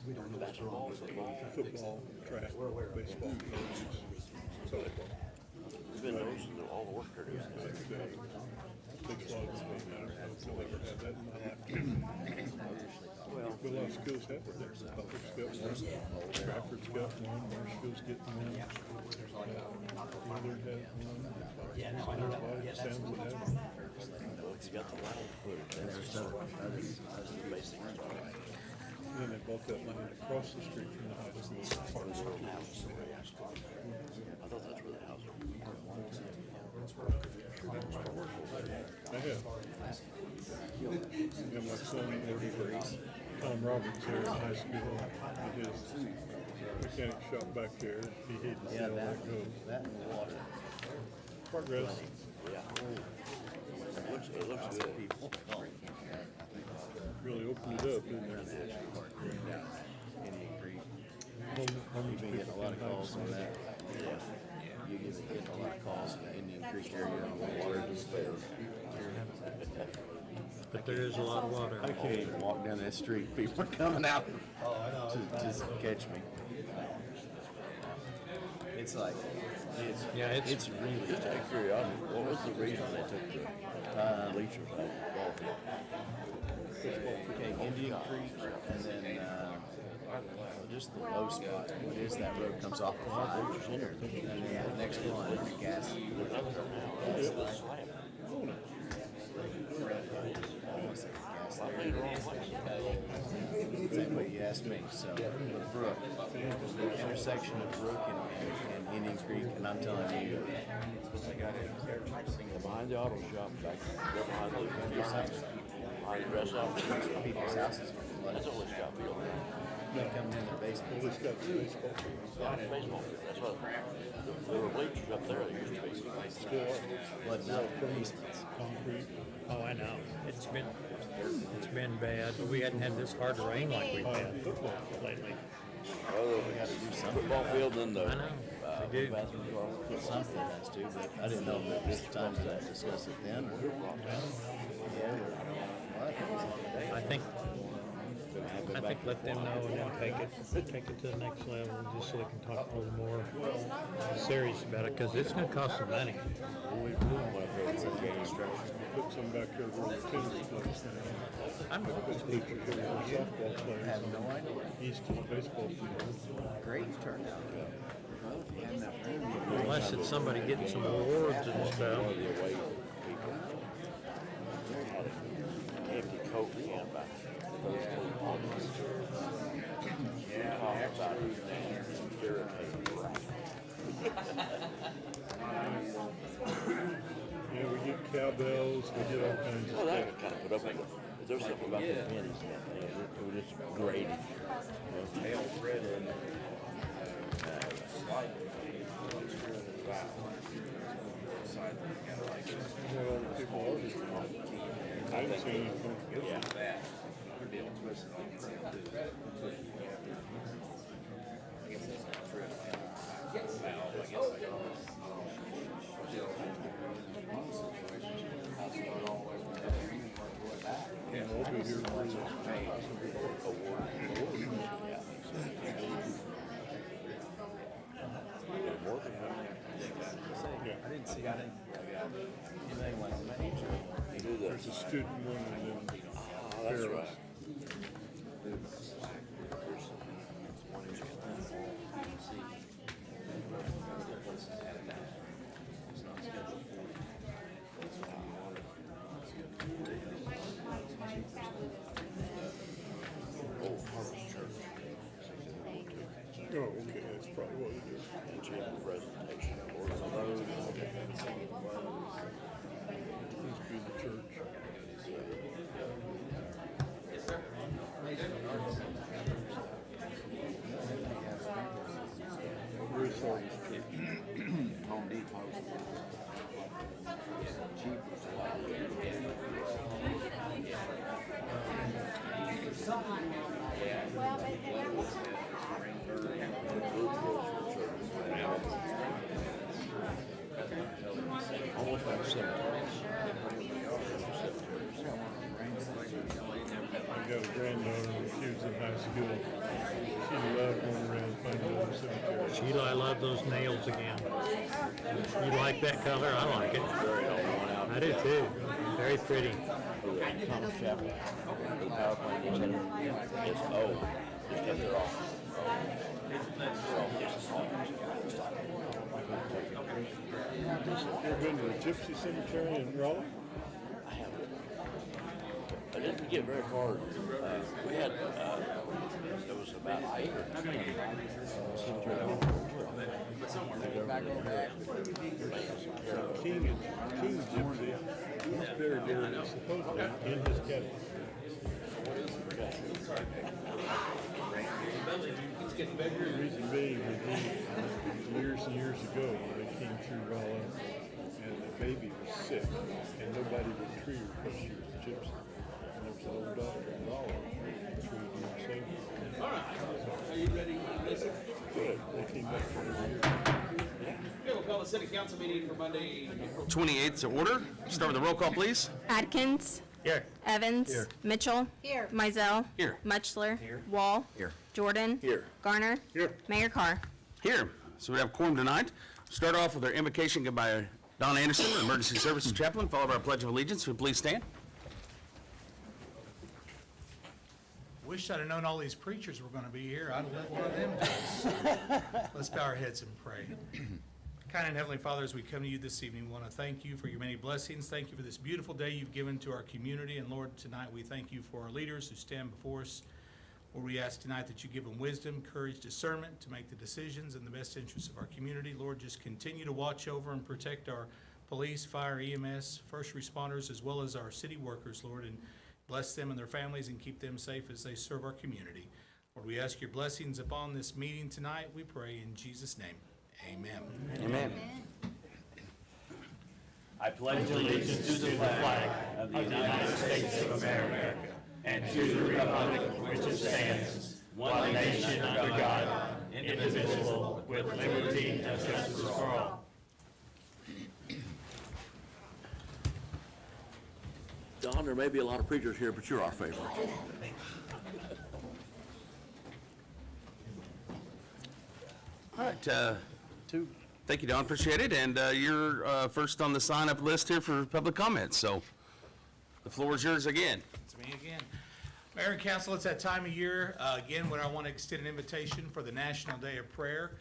Basketball, football, track, baseball, softball. we've been noticing that all the work they're doing. Takes a lot of time. I don't know if you'll ever have that in my lifetime. Well, But a lot of schools have it. Public's got one, Bradford's got one, Marshville's getting one. Willard has one. Sounds would have one. well, if you got the land, that's the basic stuff. And then they bought that land across the street from the high school. I thought that's where the house was. I have. And my son worked for Tom Roberts here in high school. He did his mechanic shop back there. He hated to see all that go. That and water. Progress. Yeah. It looks good. People. Really opened it up, didn't it? Indian Creek. Homeless You've been getting a lot of calls on that. Yeah. You're getting a lot of calls in the Indian Creek area on the water disposal. But there is a lot of water. I can't even walk down that street. People are coming out to just catch me. It's like, it's really Just out of curiosity, what was the reason they took the bleachers out of the ball field? okay. Indian Creek, and then just the low spot. What is that road comes off the 5, and then the next one is gas. Same way you asked me. So Brook, the intersection of Brook and Indian Creek, and I'm telling you, Behind the auto shop, back behind the dress up. people's houses are That's flooded. only shop field. They come in their basement. Well, it's got baseball. Yeah, baseball field. That's what, there were bleachers up there that used to be. Still are. Flooding out the basements. Concrete. Oh, I know. It's been bad. We hadn't had this hard rain like we've had lately. Well, We got to do something. football field and the I know. They do. bathrooms are. Something has to, but I didn't know that this time to discuss it then. Or, yeah, I think let them know and then take it to the next level, just so they can talk a little more serious about it, because it's going to cost some money. Put some back there where the tennis place now. I'm Put bleachers over where softball I plays. have no idea. East of the baseball field. Great turnout. Well, if you had enough room, unless it's somebody getting some awards and One of stuff. the away people had an empty Coke can back first two pockets. Talking about his name, irritating crap. Yeah, we get cowbells, we get all kinds of Well, that stuff. kind of put up with it. But there's something about the pennies in that thing. It was just grating. Pale thread in slightly. Well, all the people are just, I haven't seen anything. Yeah. And I'll be here for the I didn't see anything like major. Do There's a this. student one and then Oh, that's Barrels. right. Oh, Harvest Church. Oh, okay, that's probably what it is. And chamber presentation. Or the Must be the church. Where's Harvest Church? Home Depot. almost like cemetery. I got a granddaughter when she was in high school. Sheila, I love those nails again. You like that color? I like it. I do too. Very pretty. Thomas Chapel, the power plant was in, it's old, just take it off. You ever been to the Gypsy Cemetery in Raleigh? I haven't. I didn't get very far. We had, there was about 8 or 10 cemetery. King Gypsy, he's buried there supposedly in his cabin. The reason being that he, years and years ago, when they came through Raleigh, and the baby was sick, and nobody would treat her because she was a gypsy. And there was an old doctor in Raleigh who treated her and saved her. All right. Are you ready to listen? Good. They came back for every year. Okay, we'll call the city council meeting for Monday, April 28th to order. Start with the roll call, please. Adkins. Here. Evans. Mitchell. Here. Mizell. Here. Mutchler. Wall. Here. Jordan. Here. Garner. Here. Mayor Carr. Here. So we have quorum tonight. Start off with our invocation given by Don Anderson, Emergency Services Chaplain, followed by our Pledge of Allegiance. Would you please stand? Wish I'd have known all these preachers were going to be here. I'd have let one of them do it. Let's bow our heads and pray. Kind and Heavenly Father, as we come to you this evening, we want to thank you for your many blessings. Thank you for this beautiful day you've given to our community. And Lord, tonight we thank you for our leaders who stand before us. Lord, we ask tonight that you give them wisdom, courage, discernment to make the decisions in the best interests of our community. Lord, just continue to watch over and protect our police, fire, EMS, first responders, as well as our city workers, Lord, and bless them and their families and keep them safe as they serve our community. Lord, we ask your blessings upon this meeting tonight. We pray in Jesus' name. Amen. Amen. I pledge allegiance to the flag of the United States of America and to the republic for which it stands, one nation under God, indivisible, with liberty and justice for all. Don, there may be a lot of preachers here, but you're our favorite. All right. Thank you, Don. Appreciate it. And you're first on the sign-up list here for public comments. So the floor is yours again. It's me again. Mayor and Council, it's that time of year, again, when I want to extend an invitation for the National Day of Prayer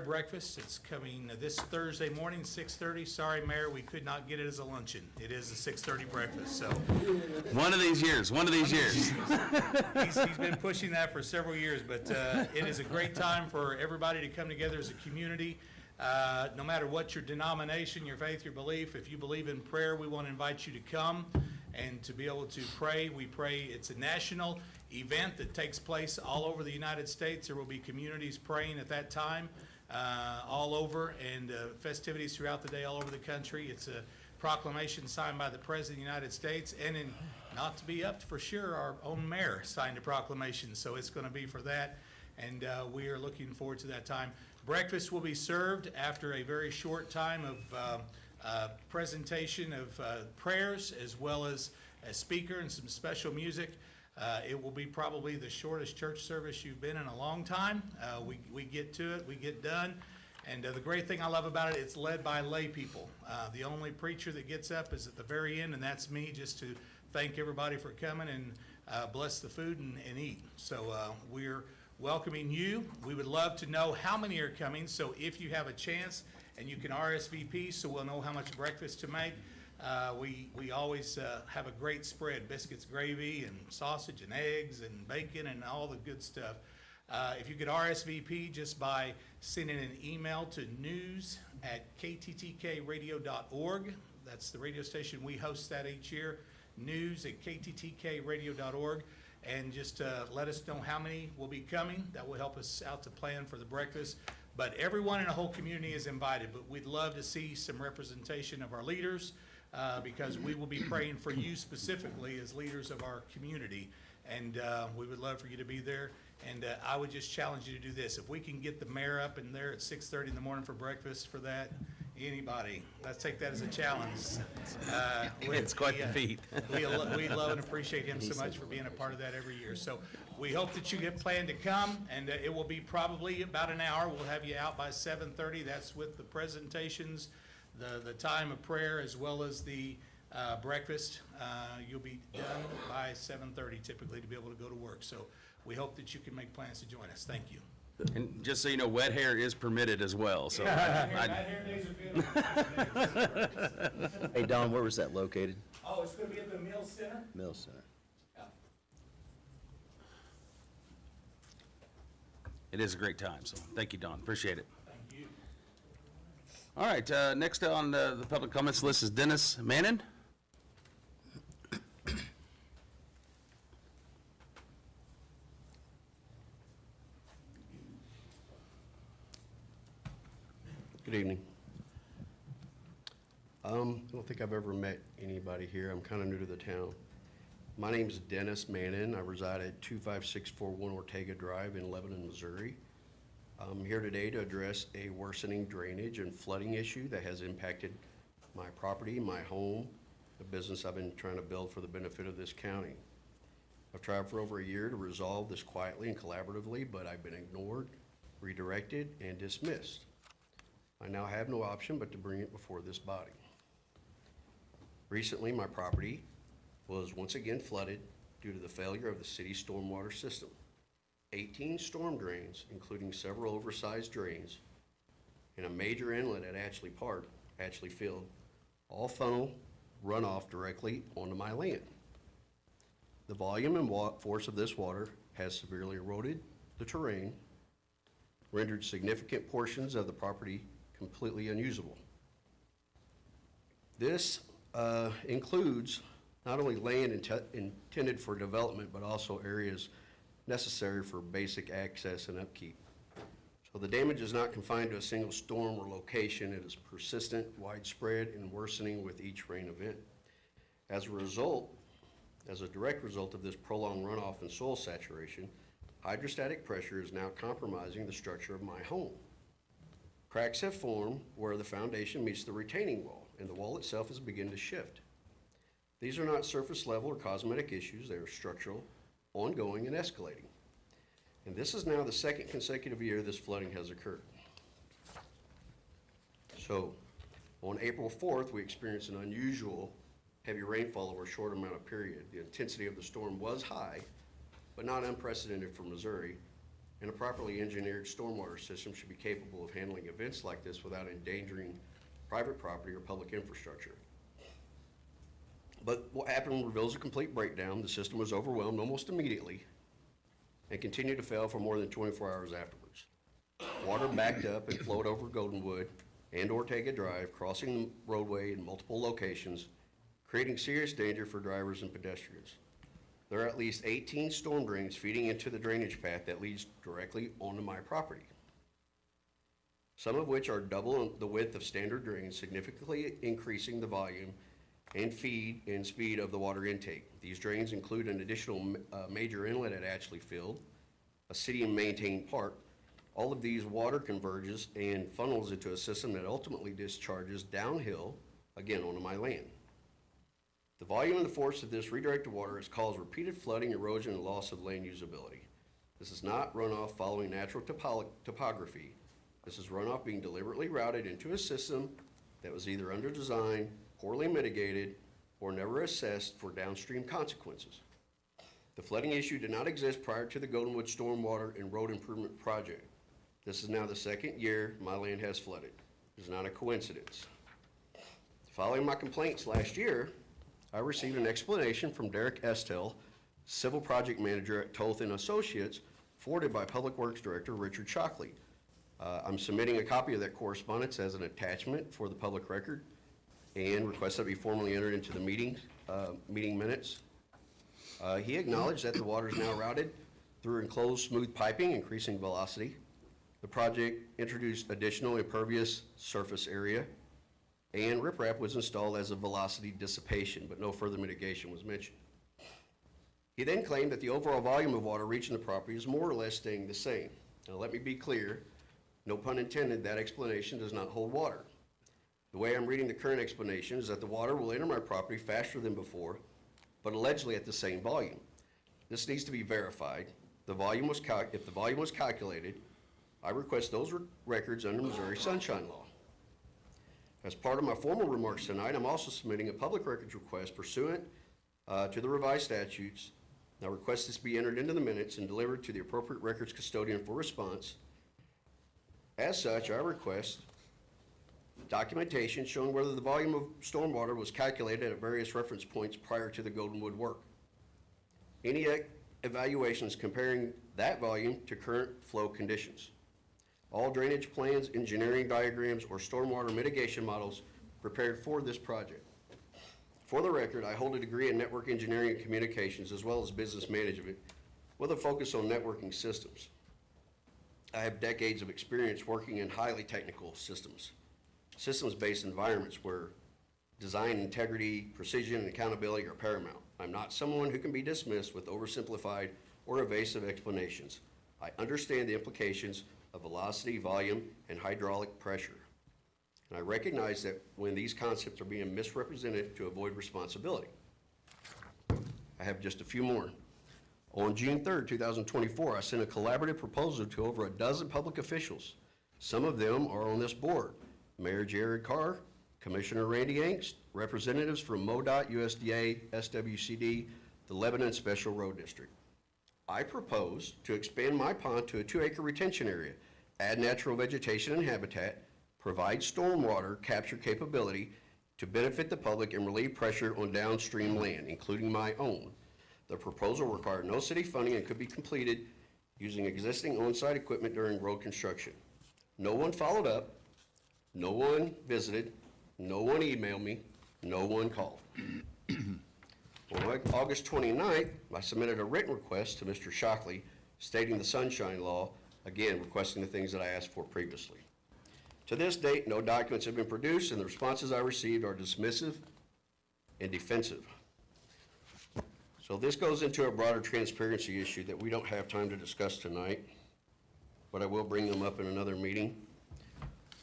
breakfast. It's coming this Thursday morning, 6:30. Sorry, Mayor, we could not get it as a luncheon. It is a 6:30 breakfast, so. One of these years. He's been pushing that for several years, but it is a great time for everybody to come together as a community. No matter what your denomination, your faith, your belief, if you believe in prayer, we want to invite you to come and to be able to pray. We pray. It's a national event that takes place all over the United States. There will be communities praying at that time all over, and festivities throughout the day all over the country. It's a proclamation signed by the President of the United States, and not to be up for sure, our own mayor signed a proclamation, so it's going to be for that, and we are looking forward to that time. Breakfast will be served after a very short time of presentation of prayers, as well as a speaker and some special music. It will be probably the shortest church service you've been in a long time. We get to it, we get done. And the great thing I love about it, it's led by lay people. The only preacher that gets up is at the very end, and that's me, just to thank everybody for coming and bless the food and eat. So we're welcoming you. We would love to know how many are coming. So if you have a chance, and you can RSVP, so we'll know how much breakfast to make. We always have a great spread: biscuits, gravy, and sausage, and eggs, and bacon, and all the good stuff. If you could RSVP just by sending an email to news@kttkradio.org. That's the radio station. We host that each year, news@kttkradio.org. And just let us know how many will be coming. That will help us out to plan for the breakfast. But everyone in the whole community is invited. But we'd love to see some representation of our leaders, because we will be praying for you specifically as leaders of our community. And we would love for you to be there. And I would just challenge you to do this. If we can get the mayor up in there at 6:30 in the morning for breakfast for that, anybody, let's take that as a challenge. It's quite the feat. We love and appreciate him so much for being a part of that every year. So We hope that you get planned to come, and it will be probably about an hour. We'll have you out by 7:30. That's with the presentations, the time of prayer, as well as the breakfast. You'll be done by 7:30 typically to be able to go to work. So we hope that you can make plans to join us. Thank you. And just so you know, wet hair is permitted as well, so. Hair days are good. Hey, Don, where was that located? Oh, it's gonna be at the Mill Center? Mill Center. It is a great time, so thank you, Don. Appreciate it. Thank you. All right, next on the public comments list is Dennis Mannon. Good evening. I don't think I've ever met anybody here. I'm kind of new to the town. My name is Dennis Mannon. I reside at 25641 Ortega Drive in Lebanon, Missouri. I'm here today to address a worsening drainage and flooding issue that has impacted my property, my home, the business I've been trying to build for the benefit of this county. I've tried for over a year to resolve this quietly and collaboratively, but I've been ignored, redirected, and dismissed. I now have no option but to bring it before this body. Recently, my property was once again flooded due to the failure of the city stormwater system. 18 storm drains, including several oversized drains, and a major inlet at Ashley Field, all funnel runoff directly onto my land. The volume and force of this water has severely eroded the terrain, rendered significant portions of the property completely unusable. This includes not only land intended for development, but also areas necessary for basic access and upkeep. So the damage is not confined to a single storm or location. It is persistent, widespread, and worsening with each rain event. As a direct result of this prolonged runoff and soil saturation, hydrostatic pressure is now compromising the structure of my home. Cracks have formed where the foundation meets the retaining wall, and the wall itself is beginning to shift. These are not surface level or cosmetic issues. They are structural, ongoing, and escalating. And this is now the second consecutive year this flooding has occurred. So, on April 4th, we experienced an unusual heavy rainfall over a short amount of period. The intensity of the storm was high, but not unprecedented for Missouri, and a properly engineered stormwater system should be capable of handling events like this without endangering private property or public infrastructure. But what happened reveals a complete breakdown. The system was overwhelmed almost immediately and continued to fail for more than 24 hours afterwards. Water backed up and flowed over Goldenwood and Ortega Drive, crossing the roadway in multiple locations, creating serious danger for drivers and pedestrians. There are at least 18 storm drains feeding into the drainage path that leads directly onto my property, some of which are double the width of standard drains, significantly increasing the volume and feed and speed of the water intake. These drains include an additional major inlet at Ashley Field, a city-maintained park. All of these water converges and funnels into a system that ultimately discharges downhill, again, onto my land. The volume and the force of this redirected water has caused repeated flooding, erosion, and loss of land usability. This is not runoff following natural topography. This is runoff being deliberately routed into a system that was either under design, poorly mitigated, or never assessed for downstream consequences. The flooding issue did not exist prior to the Goldenwood Stormwater and Road Improvement Project. This is now the second year my land has flooded. It is not a coincidence. Following my complaints last year, I received an explanation from Derek Estell, Civil Project Manager at Toth & Associates, forwarded by Public Works Director Richard Shockley. I'm submitting a copy of that correspondence as an attachment for the public record and request that it be formally entered into the meeting minutes. He acknowledged that the water is now routed through enclosed smooth piping, increasing velocity. The project introduced additional impervious surface area, and riprap was installed as a velocity dissipation, but no further mitigation was mentioned. He then claimed that the overall volume of water reaching the property is more or less staying the same. Now let me be clear, no pun intended, that explanation does not hold water. The way I'm reading the current explanation is that the water will enter my property faster than before, but allegedly at the same volume. This needs to be verified, if the volume was calculated, I request those records under Missouri Sunshine Law. As part of my formal remarks tonight, I'm also submitting a public records request pursuant to the revised statutes. I request this be entered into the minutes and delivered to the appropriate records custodian for response. As such, I request documentation showing whether the volume of stormwater was calculated at various reference points prior to the Goldenwood work. Any evaluations comparing that volume to current flow conditions. All drainage plans, engineering diagrams, or stormwater mitigation models prepared for this project. For the record, I hold a degree in network engineering and communications as well as business management with a focus on networking systems. I have decades of experience working in highly technical systems-based environments where design integrity, precision, and accountability are paramount. I'm not someone who can be dismissed with oversimplified or evasive explanations. I understand the implications of velocity, volume, and hydraulic pressure. And I recognize that when these concepts are being misrepresented to avoid responsibility. I have just a few more. On June 3rd, 2024, I sent a collaborative proposal to over a dozen public officials. Some of them are on this board. Mayor Jared Carr, Commissioner Randy Angst, representatives from MoDOT, USDA, SWCD, the Lebanon Special Road District. I propose to expand my pond to a 2-acre retention area, add natural vegetation and habitat, provide stormwater capture capability to benefit the public and relieve pressure on downstream land, including my own. The proposal required no city funding and could be completed using existing on-site equipment during road construction. No one followed up, no one visited, no one emailed me, no one called. On August 29th, I submitted a written request to Mr. Shockley stating the Sunshine Law, again requesting the things that I asked for previously. To this date, no documents have been produced, and the responses I received are dismissive and defensive. So this goes into a broader transparency issue that we don't have time to discuss tonight, but I will bring them up in another meeting.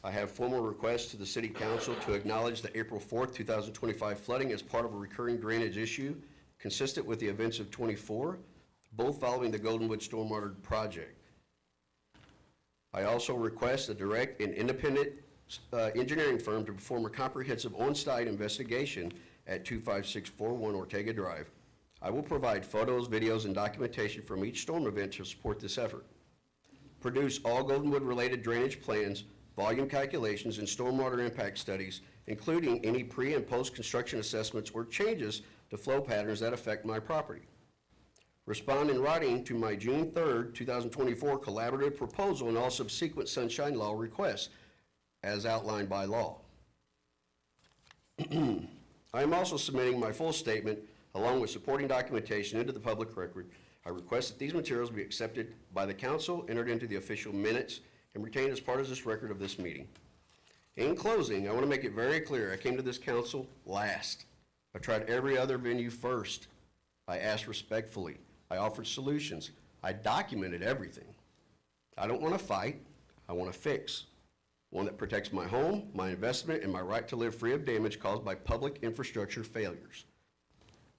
I have formal requests to the City Council to acknowledge the April 4th, 2025 flooding as part of a recurring drainage issue consistent with the events of '24, both following the Goldenwood Stormwater Project. I also request a direct and independent engineering firm to perform a comprehensive on-site investigation at 25641 Ortega Drive. I will provide photos, videos, and documentation from each storm event to support this effort. Produce all Goldenwood-related drainage plans, volume calculations, and stormwater impact studies, including any pre- and post-construction assessments or changes to flow patterns that affect my property. Respond in writing to my June 3rd, 2024 collaborative proposal and all subsequent Sunshine Law requests as outlined by law. I am also submitting my full statement along with supporting documentation into the public record. I request that these materials be accepted by the council, entered into the official minutes, and retained as part of this record of this meeting. In closing, I want to make it very clear, I came to this council last. I tried every other venue first. I asked respectfully. I offered solutions. I documented everything. I don't want to fight. I want to fix. One that protects my home, my investment, and my right to live free of damage caused by public infrastructure failures.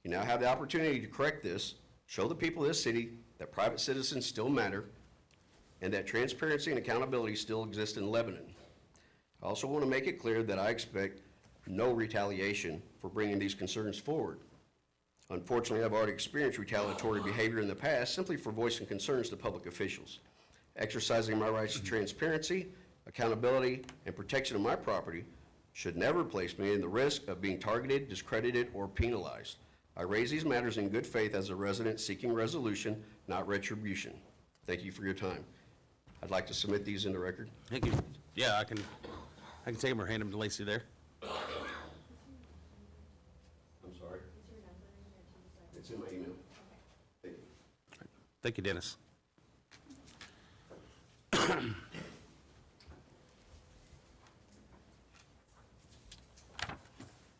You now have the opportunity to correct this, show the people of this city that private citizens still matter, and that transparency and accountability still exist in Lebanon. I also want to make it clear that I expect no retaliation for bringing these concerns forward. Unfortunately, I've already experienced retaliatory behavior in the past simply for voicing concerns to public officials. Exercising my rights to transparency, accountability, and protection of my property should never place me in the risk of being targeted, discredited, or penalized. I raise these matters in good faith as a resident seeking resolution, not retribution. Thank you for your time. I'd like to submit these into record. Thank you. Yeah, I can take them or hand them to Lacey there. I'm sorry. It's in my email. Thank you. Thank you, Dennis.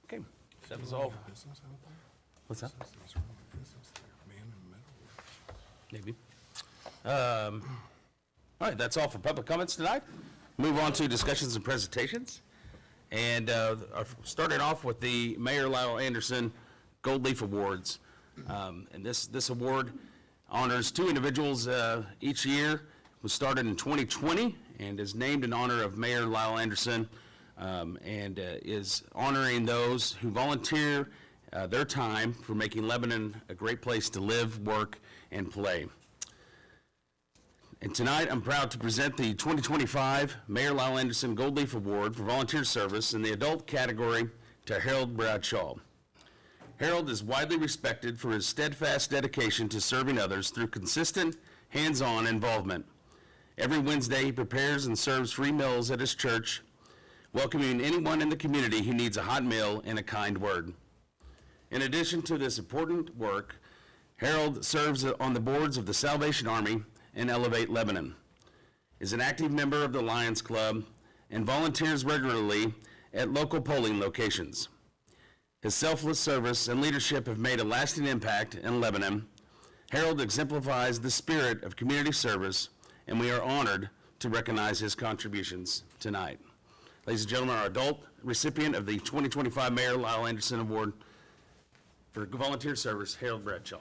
Okay, that was all. What's that? Maybe. All right, that's all for public comments tonight. Move on to discussions and presentations. And starting off with the Mayor Lyle Anderson Gold Leaf Awards. And this award honors 2 individuals each year. It was started in 2020 and is named in honor of Mayor Lyle Anderson, and is honoring those who volunteer their time for making Lebanon a great place to live, work, and play. And tonight, I'm proud to present the 2025 Mayor Lyle Anderson Gold Leaf Award for volunteer service in the adult category to Harold Bradshaw. Harold is widely respected for his steadfast dedication to serving others through consistent, hands-on involvement. Every Wednesday, he prepares and serves free meals at his church, welcoming anyone in the community who needs a hot meal and a kind word. In addition to this important work, Harold serves on the boards of the Salvation Army and Elevate Lebanon, is an active member of the Lions Club, and volunteers regularly at local polling locations. His selfless service and leadership have made a lasting impact in Lebanon. Harold exemplifies the spirit of community service, and we are honored to recognize his contributions tonight. Ladies and gentlemen, our adult recipient of the 2025 Mayor Lyle Anderson Award for volunteer service, Harold Bradshaw.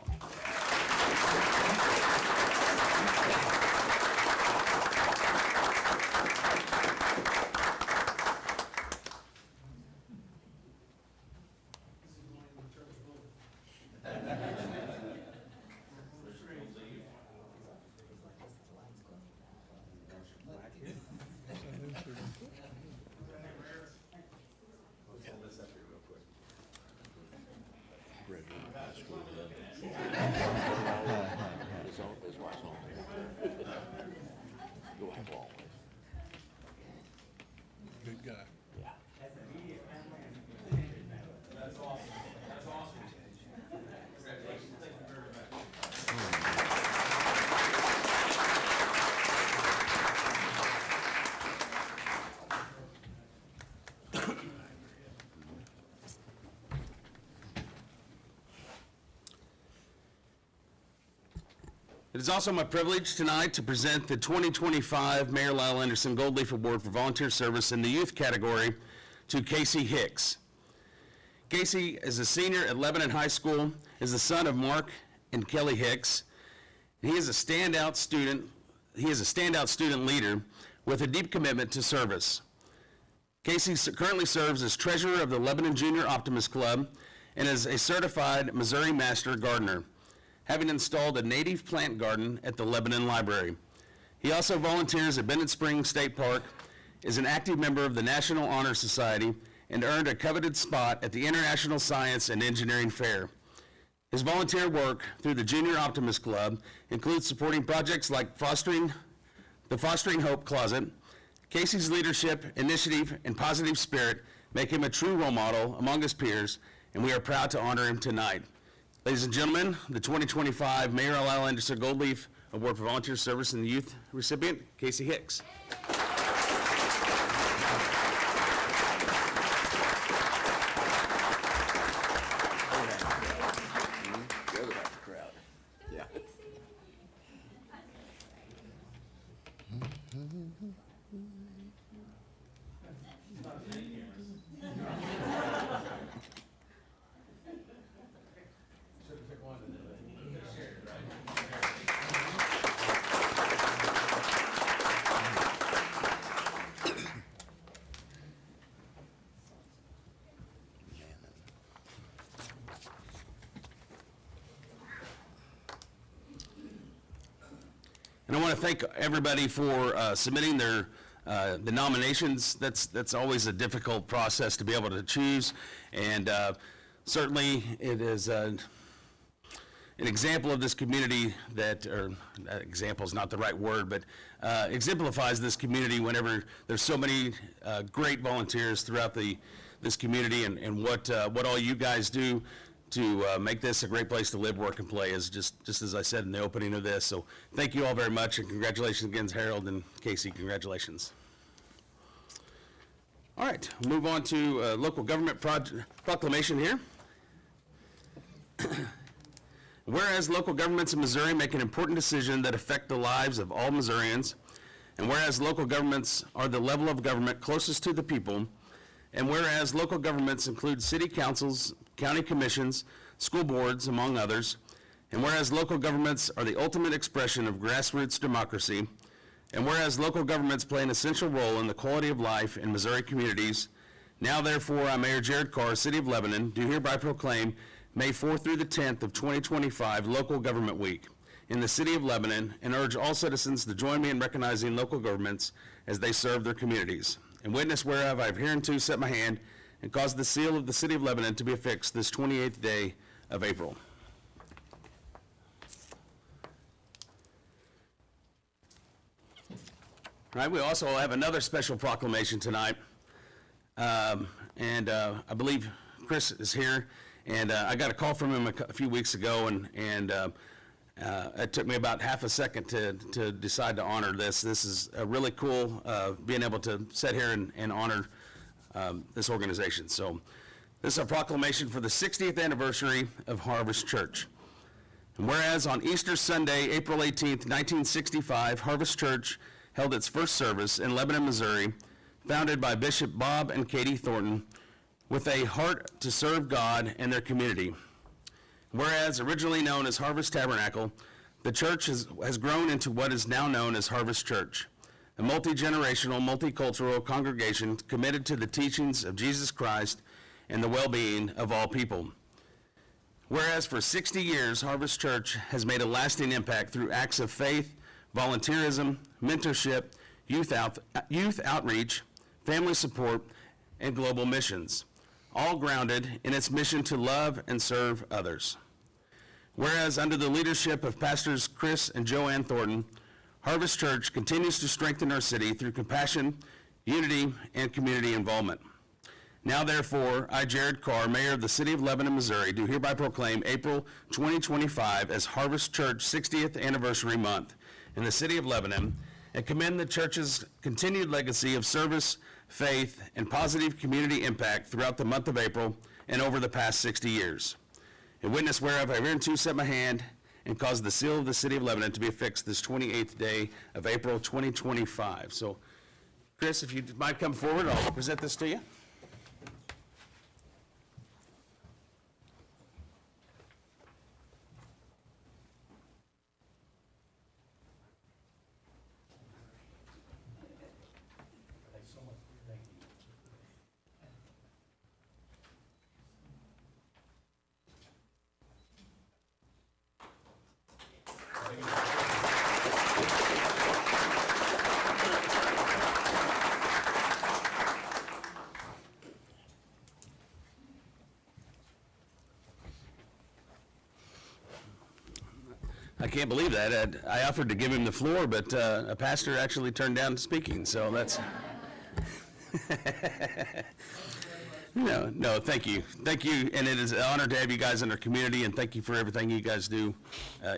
Good guy. It is also my privilege tonight to present the 2025 Mayor Lyle Anderson Gold Leaf Award for volunteer service in the youth category to Casey Hicks. Casey is a senior at Lebanon High School, is the son of Mark and Kelly Hicks. He is a standout student leader with a deep commitment to service. Casey currently serves as treasurer of the Lebanon Junior Optimist Club and is a certified Missouri Master Gardener, having installed a native plant garden at the Lebanon Library. He also volunteers at Bennett Springs State Park, is an active member of the National Honor Society, and earned a coveted spot at the International Science and Engineering Fair. His volunteer work through the Junior Optimist Club includes supporting projects like the Fostering Hope Closet. Casey's leadership, initiative, and positive spirit make him a true role model among his peers, and we are proud to honor him tonight. Ladies and gentlemen, the 2025 Mayor Lyle Anderson Gold Leaf Award for Volunteer Service in the Youth recipient, Casey Hicks. Yeah. And I want to thank everybody for submitting their the nominations. That's always a difficult process to be able to choose, and certainly it is an example of this community that, or example is not the right word, but exemplifies this community whenever there's so many great volunteers throughout this community, and what all you guys do to make this a great place to live, work, and play is just as I said in the opening of this. So thank you all very much, and congratulations again, Harold and Casey. Congratulations. All right, we'll move on to local government proclamation here. Whereas local governments in Missouri make an important decision that affect the lives of all Missourians, and whereas local governments are the level of government closest to the people, and whereas local governments include city councils, county commissions, school boards, among others, And whereas local governments are the ultimate expression of grassroots democracy, and whereas local governments play an essential role in the quality of life in Missouri communities, now therefore I, Mayor Jared Carr, City of Lebanon, do hereby proclaim May 4th through the 10th of 2025 Local Government Week in the City of Lebanon, and urge all citizens to join me in recognizing local governments as they serve their communities. In witness whereof I have hereunto set my hand and caused the seal of the City of Lebanon to be affixed this 28th day of April. All right, we also have another special proclamation tonight. I believe Chris is here, and I got a call from him a few weeks ago, and it took me about half a second to decide to honor this. This is really cool, being able to sit here and honor this organization. So this is a proclamation for the 60th anniversary of Harvest Church. And whereas on Easter Sunday, April 18th, 1965, Harvest Church held its first service in Lebanon, Missouri, founded by Bishop Bob and Katie Thornton, with a heart to serve God and their community. Whereas originally known as Harvest Tabernacle, the church has grown into what is now known as Harvest Church, a multi-generational, multicultural congregation committed to the teachings of Jesus Christ and the well-being of all people. Whereas for 60 years, Harvest Church has made a lasting impact through acts of faith, volunteerism, mentorship, youth outreach, family support, and global missions, all grounded in its mission to love and serve others. Whereas under the leadership of Pastors Chris and Joanne Thornton, Harvest Church continues to strengthen our city through compassion, unity, and community involvement. Now therefore, I, Jared Carr, Mayor of the City of Lebanon, Missouri, do hereby proclaim April 2025 as Harvest Church 60th Anniversary Month in the City of Lebanon, and commend the church's continued legacy of service, faith, and positive community impact throughout the month of April and over the past 60 years. In witness whereof I hereunto set my hand and caused the seal of the City of Lebanon to be affixed this 28th day of April 2025. So, Chris, if you might come forward, I'll present this to you. I can't believe that. I offered to give him the floor, but a pastor actually turned down speaking, so that's... No, thank you. Thank you, and it is an honor to have you guys in our community, and thank you for everything you guys do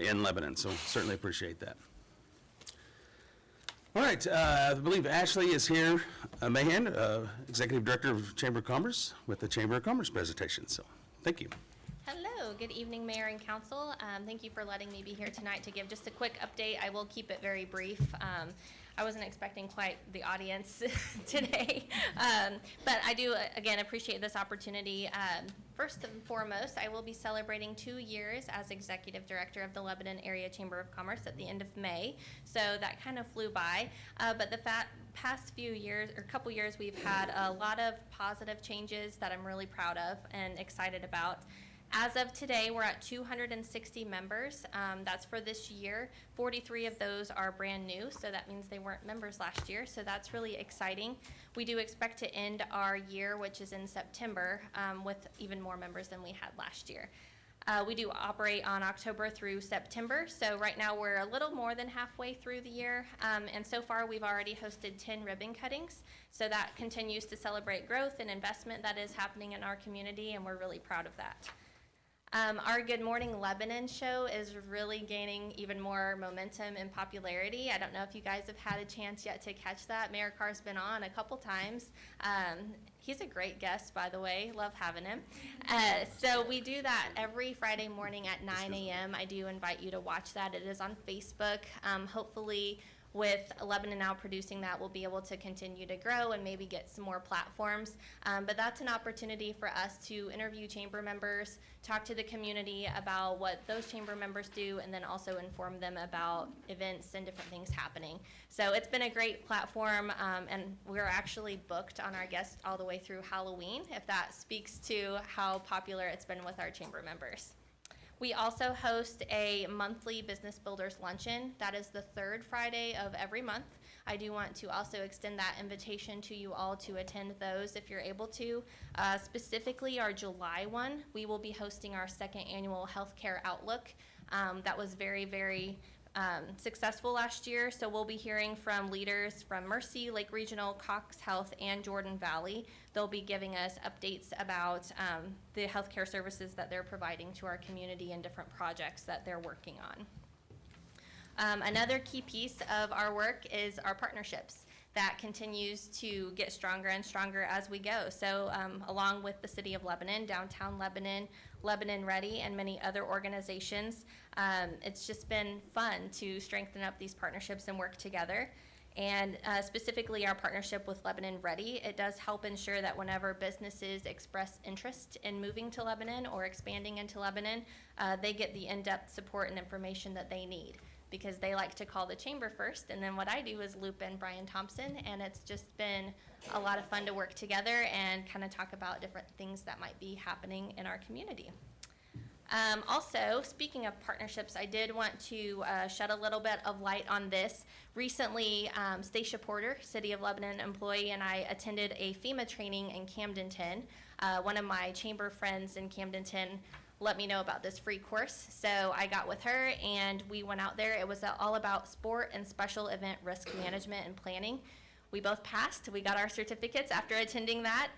in Lebanon, so certainly appreciate that. All right, I believe Ashley is here, Mahan, Executive Director of Chamber of Commerce, with the Chamber of Commerce presentation, so thank you. Hello, good evening, Mayor and Council. Thank you for letting me be here tonight to give just a quick update. I will keep it very brief. I wasn't expecting quite the audience today, but I do, again, appreciate this opportunity. First and foremost, I will be celebrating 2 years as Executive Director of the Lebanon Area Chamber of Commerce at the end of May, so that kind of flew by. But the past few years, or couple years, we've had a lot of positive changes that I'm really proud of and excited about. As of today, we're at 260 members. That's for this year. 43 of those are brand new, so that means they weren't members last year, so that's really exciting. We do expect to end our year, which is in September, with even more members than we had last year. We do operate on October through September, so right now we're a little more than halfway through the year, and so far we've already hosted 10 ribbon cuttings, so that continues to celebrate growth and investment that is happening in our community, and we're really proud of that. Our Good Morning Lebanon show is really gaining even more momentum and popularity. I don't know if you guys have had a chance yet to catch that. Mayor Carr's been on a couple times. He's a great guest, by the way. Love having him. So we do that every Friday morning at 9 a.m. I do invite you to watch that. It is on Facebook. Hopefully with Lebanon now producing that, we'll be able to continue to grow and maybe get some more platforms. But that's an opportunity for us to interview chamber members, talk to the community about what those chamber members do, and then also inform them about events and different things happening. So it's been a great platform, and we're actually booked on our guests all the way through Halloween, if that speaks to how popular it's been with our chamber members. We also host a monthly Business Builders Luncheon. That is the third Friday of every month. I do want to also extend that invitation to you all to attend those if you're able to. Specifically, our July one, we will be hosting our second annual Healthcare Outlook. That was very, very successful last year, so we'll be hearing from leaders from Mercy, Lake Regional, Cox Health, and Jordan Valley. They'll be giving us updates about the healthcare services that they're providing to our community and different projects that they're working on. Another key piece of our work is our partnerships. That continues to get stronger and stronger as we go. So along with the City of Lebanon, Downtown Lebanon, Lebanon Ready, and many other organizations, it's just been fun to strengthen up these partnerships and work together. And specifically our partnership with Lebanon Ready, it does help ensure that whenever businesses express interest in moving to Lebanon or expanding into Lebanon, they get the in-depth support and information that they need, because they like to call the chamber first, and then what I do is loop in Brian Thompson, and it's just been a lot of fun to work together and kind of talk about different things that might be happening in our community. Also, speaking of partnerships, I did want to shed a little bit of light on this. Recently, Stacia Porter, City of Lebanon employee, and I attended a FEMA training in Camdenton. One of my chamber friends in Camdenton let me know about this free course. So I got with her and we went out there. It was all about sport and special event risk management and planning. We both passed. We got our certificates after attending that,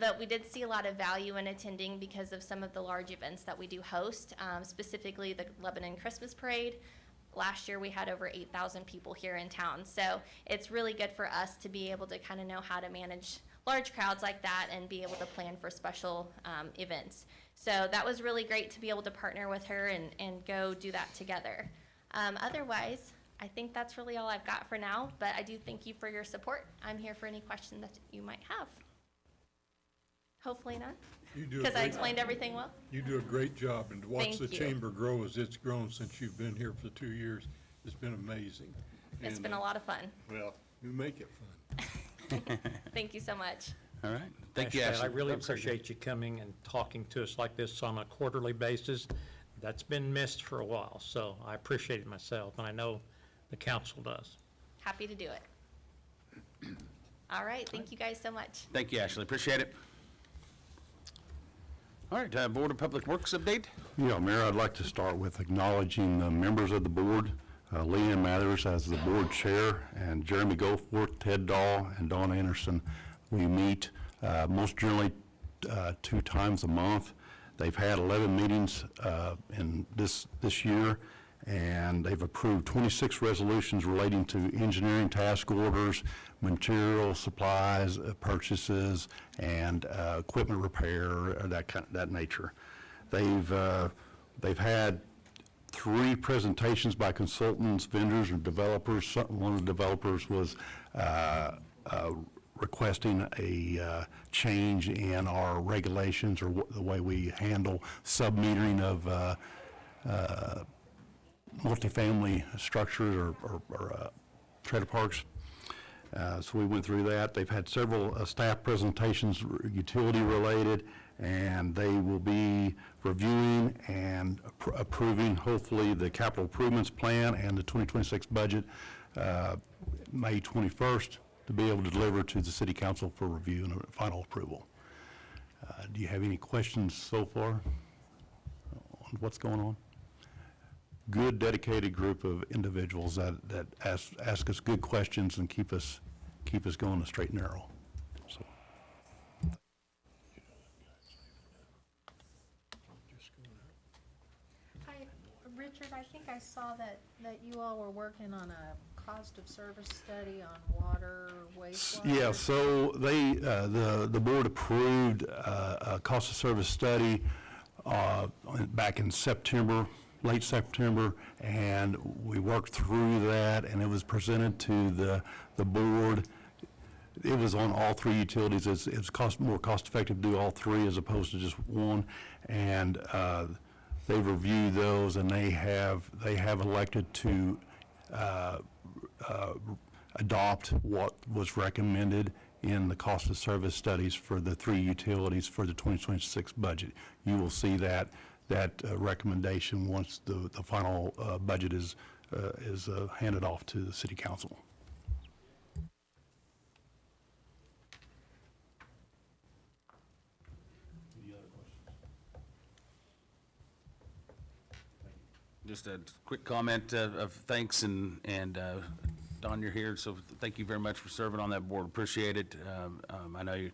but we did see a lot of value in attending because of some of the large events that we do host, specifically the Lebanon Christmas Parade. Last year we had over 8,000 people here in town. So it's really good for us to be able to kind of know how to manage large crowds like that and be able to plan for special events. So that was really great to be able to partner with her and go do that together. Otherwise, I think that's really all I've got for now, but I do thank you for your support. I'm here for any questions that you might have. Hopefully none, because I explained everything well. You do a great job, and to watch Thank the you. chamber grow as it's grown since you've been here for 2 years, it's been amazing. It's And, been a lot of fun. Well, you make it fun. Thank you so much. All right. Thank you, Ashley, Ashley. I really I'm sorry. appreciate you coming and talking to us like this on a quarterly basis. That's been missed for a while, so I appreciate it myself, and I know the council does. Happy to do it. All right, thank you guys so much. Thank you, Ashley. Appreciate it. All right, Board of Public Works update. Yeah, Mayor, I'd like to start with acknowledging the members of the board, Leanne Mathers as the board chair, and Jeremy Goforth, Ted Dahl, and Dawn Anderson. We meet most generally 2 times a month. They've had 11 meetings in this year, and they've approved 26 resolutions relating to engineering task orders, material supplies, purchases, and equipment repair, that nature. They've had 3 presentations by consultants, vendors, and developers. One of the developers was requesting a change in our regulations or the way we handle sub-metering of multifamily structures or trailer parks. So we went through that. They've had several staff presentations, utility related, and they will be reviewing and approving, hopefully, the capital improvements plan and the 2026 budget May 21st to be able to deliver to the City Council for review and final approval. Do you have any questions so far on what's going on? Good, dedicated group of individuals that ask us good questions and keep us going the straight and narrow. So. Hi, Richard, I think I saw that you all were working on a cost of service study on water, wastewater. Yeah, so they, the board approved a cost of service study back in September late September, and we worked through that, and it was presented to the board. It was on all three utilities. It's more cost-effective to do all three as opposed to just one, and they've reviewed those, and they have elected to adopt what was recommended in the cost of service studies for the three utilities for the 2026 budget. You will see that recommendation once the final budget is handed off to the city council. Just a quick comment of thanks, and Don, you're here, so thank you very much for serving on that board. Appreciate it. I know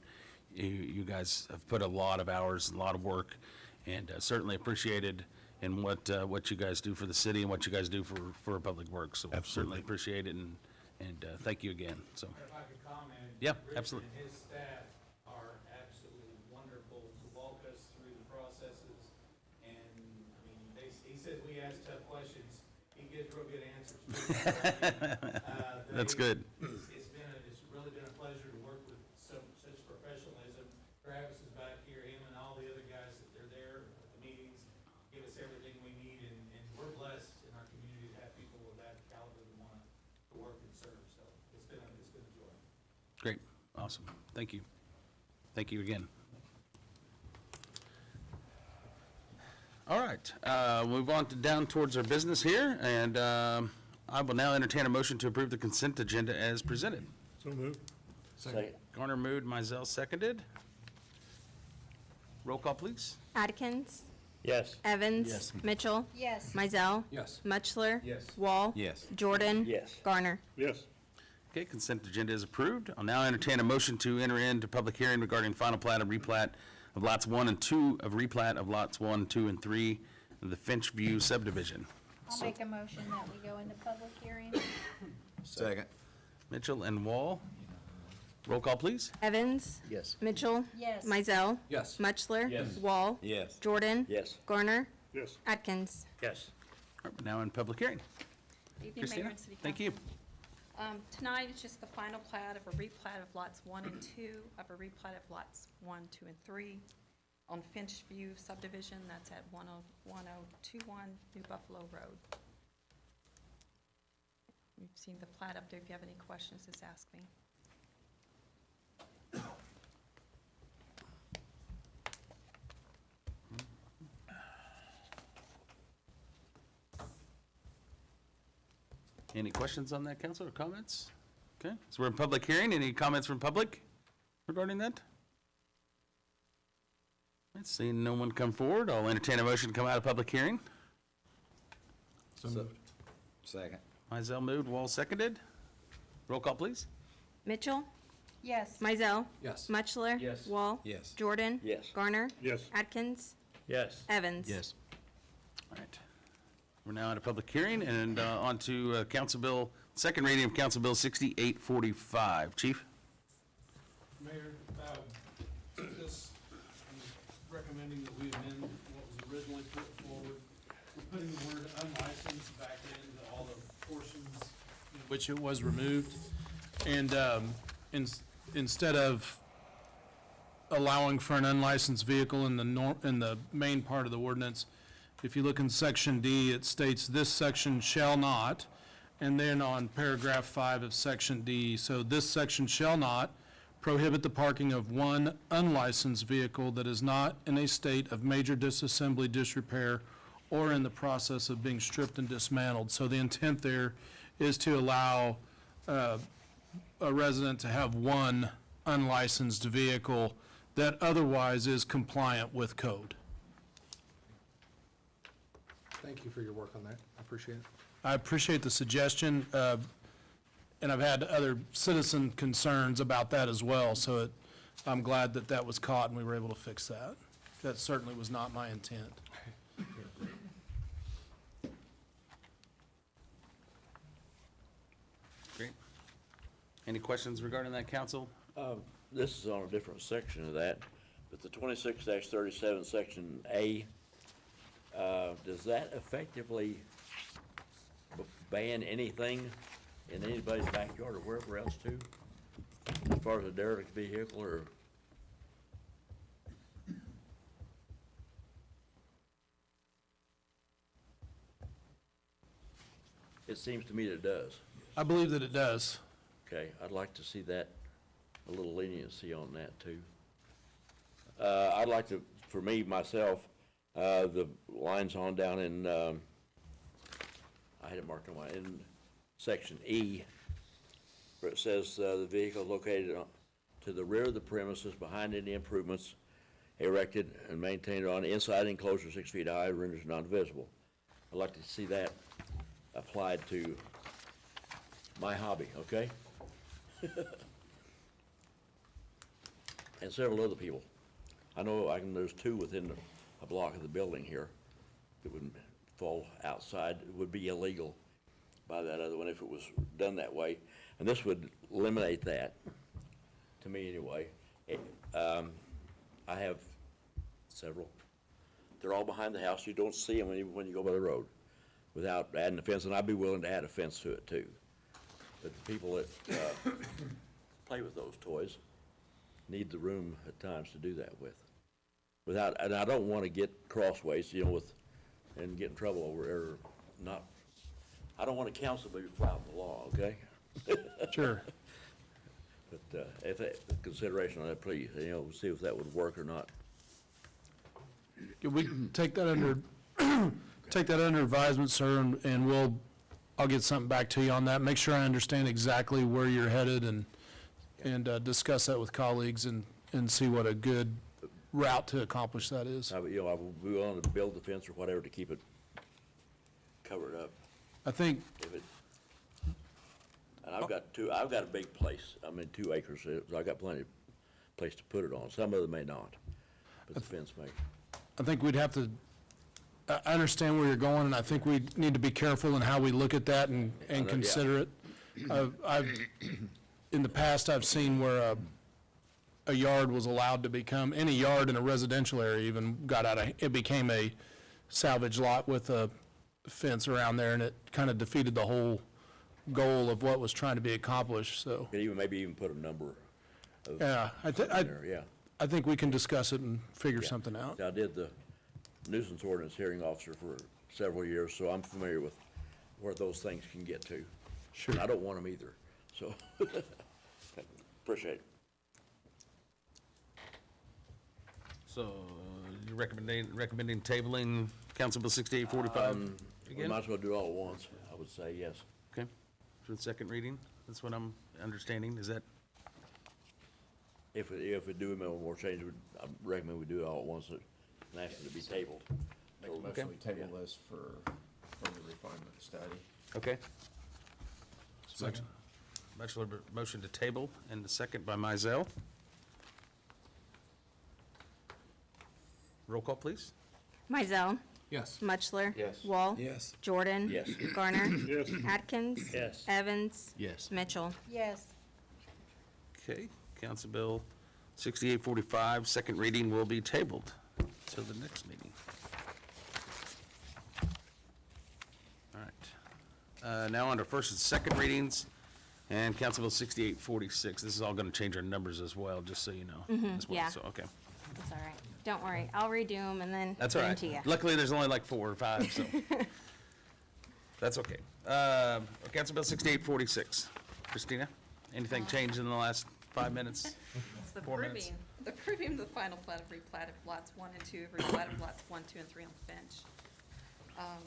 you guys have put a lot of hours, a lot of work, and certainly appreciated in what you guys do for the city and what you guys do for public works. So Absolutely. certainly appreciate it, and thank you again. So If I could comment. Yeah, Richard absolutely. and his staff are absolutely wonderful to walk us through the processes. And, I mean, he says we ask tough questions. He gives real good answers. That's good. It's really been a pleasure to work with such professionalism. Travis is back here, him and all the other guys that they're there at the meetings, give us everything we need, and we're blessed in our community to have people of that caliber that want to work and serve. So it's been a joy. Great, awesome. Thank you. Thank you again. All right, move on down towards our business here, and I will now entertain a motion to approve the consent agenda as presented. So moved. Second. Garner moved, Mizell seconded. Roll call, please. Atkins, Yes. Evans. Yes. Mitchell. Yes. Mizell. Yes. Muchler. Yes. Wall. Yes. Jordan. Yes. Garner. Yes. Okay, consent agenda is approved. I'll now entertain a motion to enter into public hearing regarding final plat and replat of lots 1 and 2 of replat of lots 1, 2, and 3 of the Finch View subdivision. I'll make a motion that we go into public hearing. Second. Mitchell and Wall. Roll call, please. Evans. Yes. Mitchell. Yes. Mizell. Yes. Muchler. Yes. Wall. Yes. Jordan. Yes. Garner. Yes. Atkins. Yes. All right, we're now in public hearing. Evening, Mayor Christina, and City thank you. Council. Tonight is just the final plat of a replat of lots 1 and 2, of a replat of lots 1, 2, and 3 on Finch View subdivision. That's at 11021 New Buffalo Road. We've seen the plat up there. If you have any questions, just ask me. Any questions on that, council, or comments? Okay, so we're in public hearing. Any comments from public regarding that? Let's see, no one come forward. I'll entertain a motion to come out of public hearing. So moved. Second. Mizell moved, Wall seconded. Roll call, please. Mitchell. Yes. Mizell. Yes. Muchler. Yes. Wall. Yes. Jordan. Yes. Garner. Yes. Atkins. Yes. Evans. Yes. All right. We're now at a public hearing and on to Council Bill, second reading of Council Bill 6845. Chief? Mayor, this, I'm recommending that we amend what was originally put forward. We're putting the word unlicensed back into all the portions in which it was removed. And instead of allowing for an unlicensed vehicle in the main part of the ordinance, if you look in section D, it states this section shall not, and then on paragraph 5 of section D, so this section shall not prohibit the parking of one unlicensed vehicle that is not in a state of major disassembly, disrepair, or in the process of being stripped and dismantled. So the intent there is to allow a resident to have one unlicensed vehicle that otherwise is compliant with code. Thank you for your work on that. I appreciate it. I appreciate the suggestion, and I've had other citizen concerns about that as well, so I'm glad that that was caught and we were able to fix that. That certainly was not my intent. Great. Any questions regarding that, council? This is on a different section of that, but the 26-37, Section A, does that effectively ban anything in anybody's backyard or wherever else too? As far as a derelict vehicle or? It seems to me that it does. I believe that it does. Okay, I'd like to see that, a little leniency on that too. I'd like to, for me, myself, the lines on down in, I had it marked on my, in section E, where it says, the vehicle located to the rear of the premises behind any improvements erected and maintained on inside enclosure 6 feet high renders non-visible. I'd like to see that applied to my hobby, okay? And several other people. I know there's 2 within a block of the building here that would fall outside. It would be illegal by that other one if it was done that way. And this would eliminate that, to me anyway. I have several. They're all behind the house. You don't see them when you go by the road without adding a fence, and I'd be willing to add a fence to it too. But the people that play with those toys need the room at times to do that with. And I don't want to get crossways, and get in trouble over it, or not. I don't want to counsel be flouting the law, okay? Sure. But if consideration on that, please, see if that would work or not. We can take that under, take that under advisement, sir, and I'll get something back to you on that. Make sure I understand exactly where you're headed and discuss that with colleagues and see what a good route to accomplish that is. I would be willing to build the fence or whatever to keep it covered up. I think, And I've got a big place. 2 acres, so I got plenty of place to put it on. Some of them may not, but the fence may. I think we'd have to, I understand where you're going, and I think we need to be careful in how we look at that and yeah. consider it. In the past, I've seen where a yard was allowed to become, any yard in a residential area even it became a salvage lot with a fence around there, and it kind of defeated the whole goal of what was trying to be accomplished, so. Could maybe even put a number of Yeah, there, yeah. I think we can discuss it and figure Yeah. something out. I did the nuisance ordinance hearing officer for several years, so I'm familiar with where those things can get to. Sure. And I don't want them either, so appreciate it. So you're recommending tabling Council Bill 6845 We again? might as well do it all at once, I would say, yes. Okay, for the second reading, that's what I'm understanding, is that? If we do more change, I recommend we do it all at once and ask it to be tabled. Make a Okay. motion, we table this for further refinement study. Okay. Motion to table, and the second by Mizell. Roll call, please. Mizell. Yes. Muchler. Yes. Wall. Yes. Jordan. Yes. Garner. Yes. Atkins. Yes. Evans. Yes. Mitchell. Yes. Okay, Council Bill 6845, second reading will be tabled till the next meeting. All right. Now under first and second readings, and Council Bill 6846. This is all going to change our numbers as well, just so you know. as well. yeah. So, okay. That's all right. Don't worry. I'll redo them and then That's all bring right. to you. Luckily, there's only like 4 or 5, so. That's okay. Council Bill 6846. Christina, anything changed in the last 5 minutes? It's the 4 minutes? approving the final plat of replat of lots 1 and 2, of replat of lots 1, 2, and 3 on Finch. On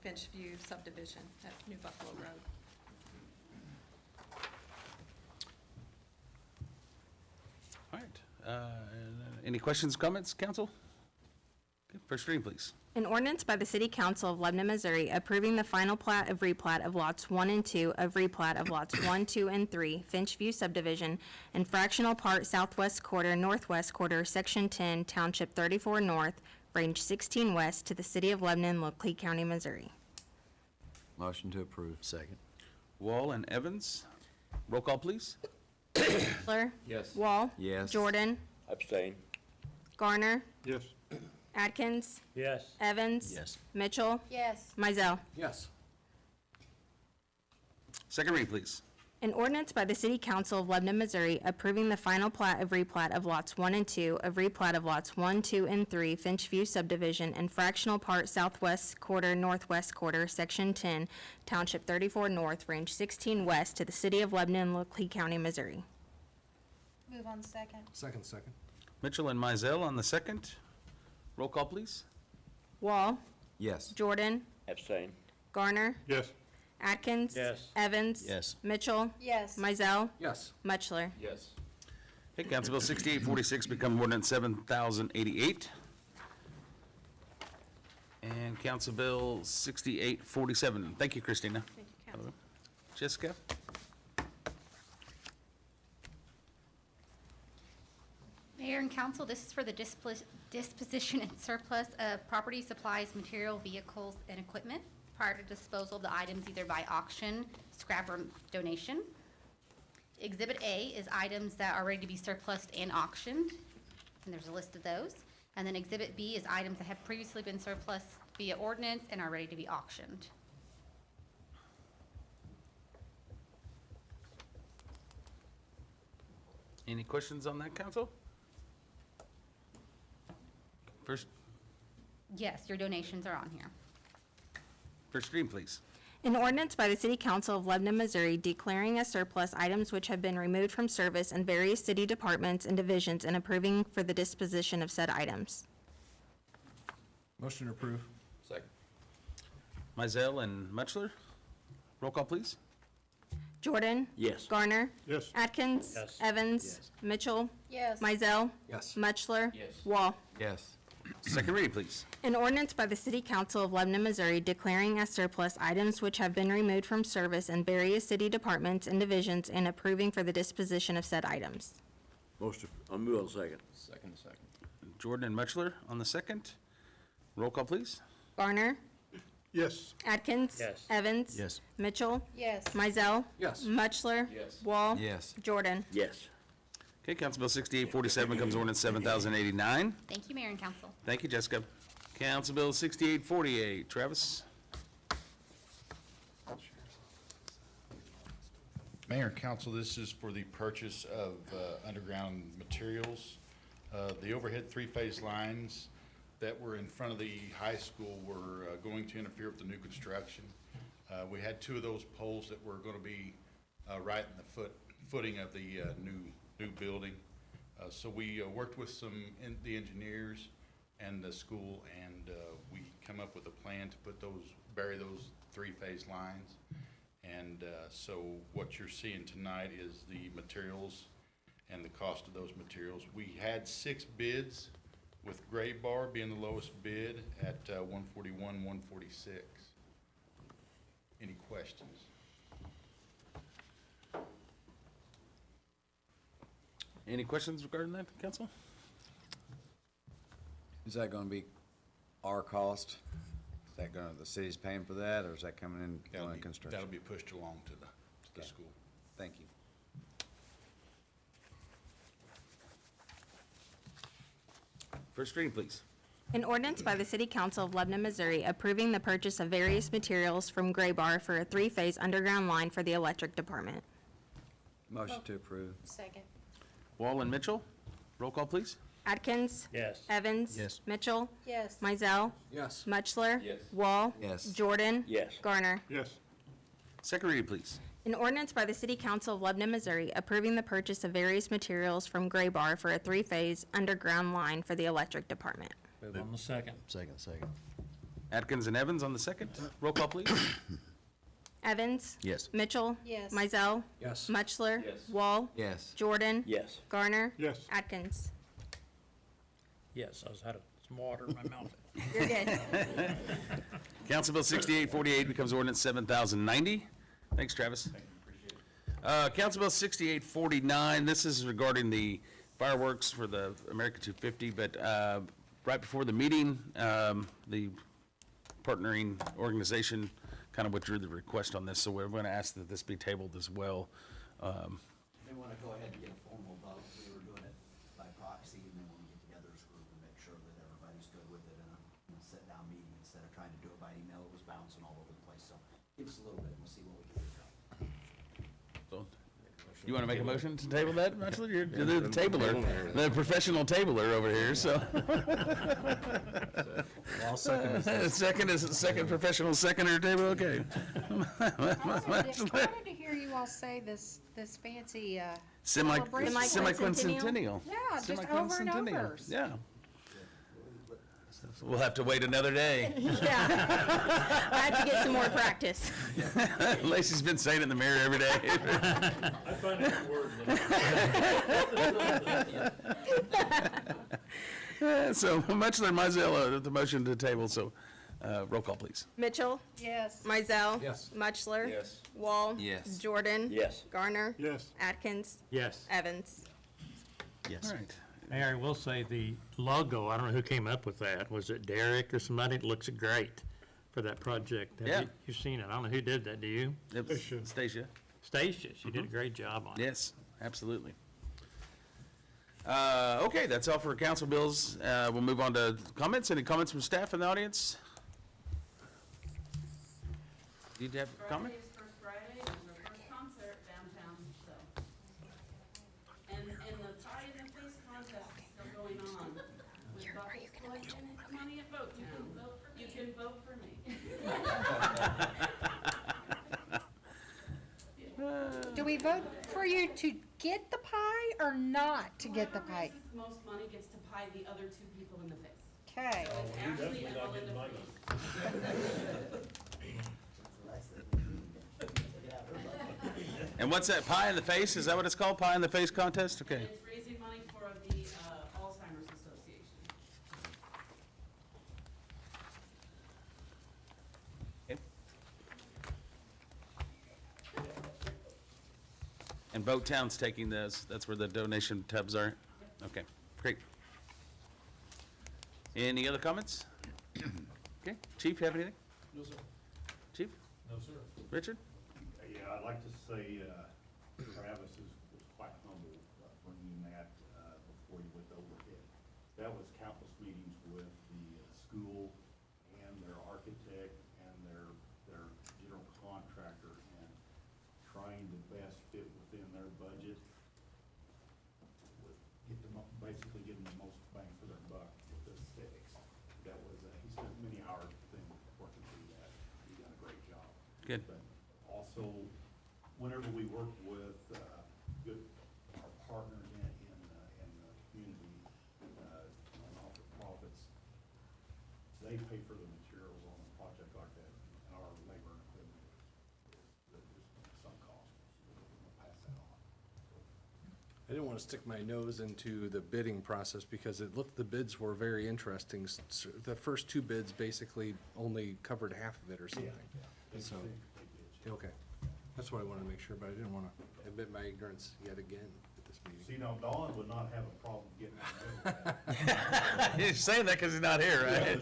Finch View subdivision at New Buffalo Road. All right. Any questions, comments, council? Okay, first reading, please. An ordinance by the City Council of Lebanon, Missouri approving the final plat of replat of lots 1 and 2 of replat of lots 1, 2, and 3, Finch View subdivision, and fractional part southwest quarter, northwest quarter, section 10, township 34 north, range 16 west, to the City of Lebanon, Lockley County, Missouri. Motion to approve. Second. Wall and Evans. Roll call, please. Miller. Yes. Wall. Yes. Jordan. Abstain. Garner. Yes. Atkins, Yes. Evans. Yes. Mitchell, Yes. Mizell. Yes. Second read, please. An ordinance by the City Council of Lebanon, Missouri approving the final plat of replat of lots 1 and 2 of replat of lots 1, 2, and 3 Finch View subdivision and fractional part southwest quarter, northwest quarter, section 10, township 34 north, range 16 west to the City of Lebanon, Lee County, Missouri. Move on second. Second. Mitchell and Mizell on the second. Roll call, please. Wall, Yes. Jordan, Abstain. Garner, Yes. Atkins. Yes. Evans. Yes. Mitchell, Yes. Mizell, Yes. Mutchler. Yes. Okay, Council Bill 6846 become ordinance 7088. And Council Bill 6847. Thank you, Christina. Thank you, Council. Jessica? Mayor and council, this is for the disposition and surplus of property, supplies, material, vehicles, and equipment prior to disposal of the items either by auction, scrap, or donation. Exhibit A is items that are ready to be surplused and auctioned, and there's a list of those. And then Exhibit B is items that have previously been surplus via ordinance and are ready to be auctioned. Any questions on that, Council? First Yes, your donations are on here. reading, please. An ordinance by the City Council of Lebanon, Missouri declaring as surplus items which have been removed from service in various city departments and divisions and approving for the disposition of said items. Motion to approve. Second. Mizell and Mutchler. Roll call, please. Jordan. Yes. Garner. Yes. Atkins. Yes. Evans. Yes. Mitchell. Yes. Mizell. Yes. Mutchler. Yes. Wall. Yes. Second reading, please. An ordinance by the City Council of Lebanon, Missouri declaring as surplus items which have been removed from service in various city departments and divisions and approving for the disposition of said items. Motion, I'll move on second. Second. Jordan and Mutchler on the second. Roll call, please. Garner. Yes. Atkins. Yes. Evans. Yes. Mitchell. Yes. Mizell. Yes. Mutchler. Yes. Wall. Yes. Jordan. Yes. Okay, Council Bill 6847 becomes ordinance 7089. Thank you, Mayor and council. Thank you, Jessica. Council Bill 6848. Travis? Mayor and council, this is for the purchase of underground materials. The overhead three-phase lines that were in front of the high school were going to interfere with the new construction. We had two of those poles that were going to be right in the footing of the new building. So we worked with the engineers and the school, and we come up with a plan to bury those three-phase lines. And so what you're seeing tonight is the materials and the cost of those materials. We had 6 bids, with Gray Bar being the lowest bid at $141, $146. Any questions? Any questions regarding that, Council? Is that gonna be our cost? Is that the city's paying for that, or is that coming in during construction? That'll be pushed along to the Okay. school. Thank you. First reading, please. An ordinance by the City Council of Lebanon, Missouri approving the purchase of various materials from Gray Bar for a 3-phase underground line for the electric department. Motion to approve. Second. Wall and Mitchell. Roll call, please. Atkins. Yes. Evans. Yes. Mitchell. Yes. Mizell. Yes. Mutchler. Yes. Wall. Yes. Jordan. Yes. Garner. Yes. Second reading, please. An ordinance by the City Council of Lebanon, Missouri approving the purchase of various materials from Gray Bar for a 3-phase underground line for the electric department. Move on the second. Second. Atkins and Evans on the second. Roll call, please. Evans. Yes. Mitchell. Yes. Mizell. Yes. Mutchler. Yes. Wall. Yes. Jordan. Yes. Garner. Yes. Atkins. Yes, I was had some water in my mouth. You're good. Council Bill 6848 becomes ordinance 7090. Thanks, Travis. Council Bill 6849, this is regarding the fireworks for the America 250, but right before the meeting, the partnering organization kind of withdrew the request on this, so we're going to ask that this be tabled as well. They want to go ahead and get a formal vote. We were doing it by proxy, and then when we get together as a group and make sure that everybody's good with it, You want to make a motion to table that, Bachelor? You're the tabler, the professional tabler over here, so. I'll second this. Second professional seconder table, okay. I wanted to hear you all say this fancy, celebration. Semi-quincentennial. Yeah, just over and over. Yeah. We'll have to wait another day. Yeah. I have to get some more practice. Lacey's been saying it in the mirror every day. I find it word. So Mutchler and Mizell, the motion to table, so roll call, please. Mitchell, Yes. Mizell. Yes. Mutchler. Yes. Wall. Yes. Jordan. Yes. Garner. Yes. Atkins. Yes. Evans. Yes. All right. Mayor, I will say the logo, I don't know who came up with that. Was it Derek or somebody? It looks great for that project. Yeah. You've seen it. I don't know who did that, do you? It was Stacia. Stacia, she did a great job on it. Yes, absolutely. Okay, that's all for council bills. We'll move on to comments. Any comments from staff in the audience? Did you have a comment? Friday's first Friday, and our first concert downtown, so. And the pie in the face contest is still going on. We've got this collection of money at Vote Town. You can vote for me. Do we vote for you to get the pie or not to get the pie? Whoever raises the most money gets to pie the other two people in the face. Okay. So it's actually a all in And what's that, pie in the face? Is that what it's called, pie in the face contest? Okay. It's raising money for the Alzheimer's Association. And Boat Town's taking this, that's where the donation tubs are? Okay, great. Any other comments? Okay, Chief, you have anything? No, sir. Chief? No, sir. Richard? Yeah, I'd like to say Travis was quite humble bringing that before you went overhead. That was countless meetings with the school and their architect and their general contractor and trying to best fit within their budget. Basically getting the most bang for their buck with the aesthetics. That was, he spent many hours working through that. He did a great job. Good. But also, whenever we work with our partners in the community, non-profits, they pay for the materials on a project like that, and our labor and equipment is some cost. We'll pass that on. I didn't want to stick my nose into the bidding process because the bids were very interesting. The first two bids basically only covered half of it or something. So, okay. That's what I wanted to make sure, but I didn't want to admit my ignorance yet again at this meeting. See, now Dawn would not have a problem getting that. He's saying that because he's not here, right?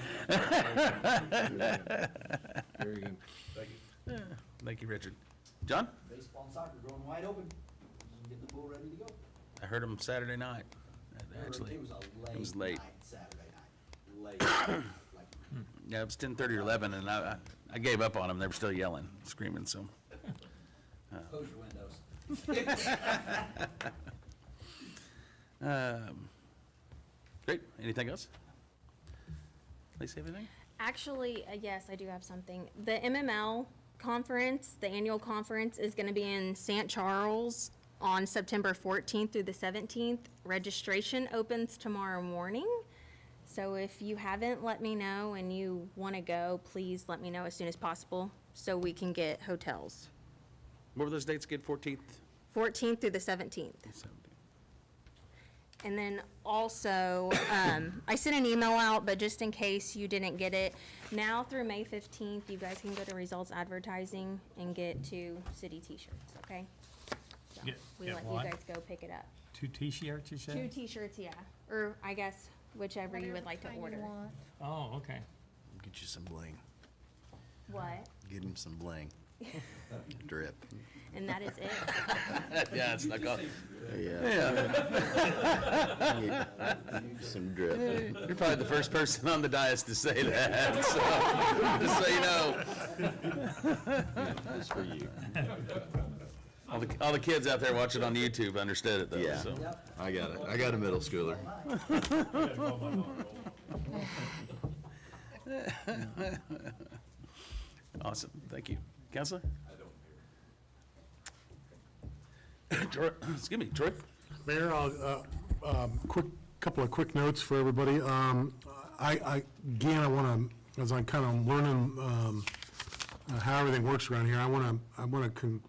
Very good. Thank you. Thank you, Richard. John? Baseball and soccer growing wide open, getting the pool ready to go. I heard him Saturday night, actually. It was a It was late late. night Saturday night, late, like, Yeah, it was 10:30 or 11, and I gave up on them. They were still yelling, screaming, so. close your windows. Great. Anything else? Lacey, anything? Actually, yes, I do have something. The MML conference, the annual conference, is going to be in St. Charles on September 14th through the 17th. Registration opens tomorrow morning. So if you haven't let me know and you want to go, please let me know as soon as possible so we can get hotels. What were those dates again? 14th? 14th through the 17th. And then also, I sent an email out, but just in case you didn't get it, now through May 15th, you guys can go to Results Advertising and get 2 city t-shirts, okay? So we Get let what? you guys go pick it up. 2 t-shirts, you said? 2 t-shirts, yeah, or I guess whichever you would like to order. Oh, okay. Get you some bling. What? Get him some bling. Drip. And that is it. Yeah, it's not called. Yeah. Some drip. You're probably the first person on the dais to say that, so, just so you know. That's for you. All All the kids out there watching on YouTube understood it though, Yeah. so. I got it. I got a middle schooler. Awesome, thank you. Counselor? Troy, excuse me, Troy? Mayor, couple of quick notes for everybody. Again, I want to, as I'm kind of learning how everything works around here, I want to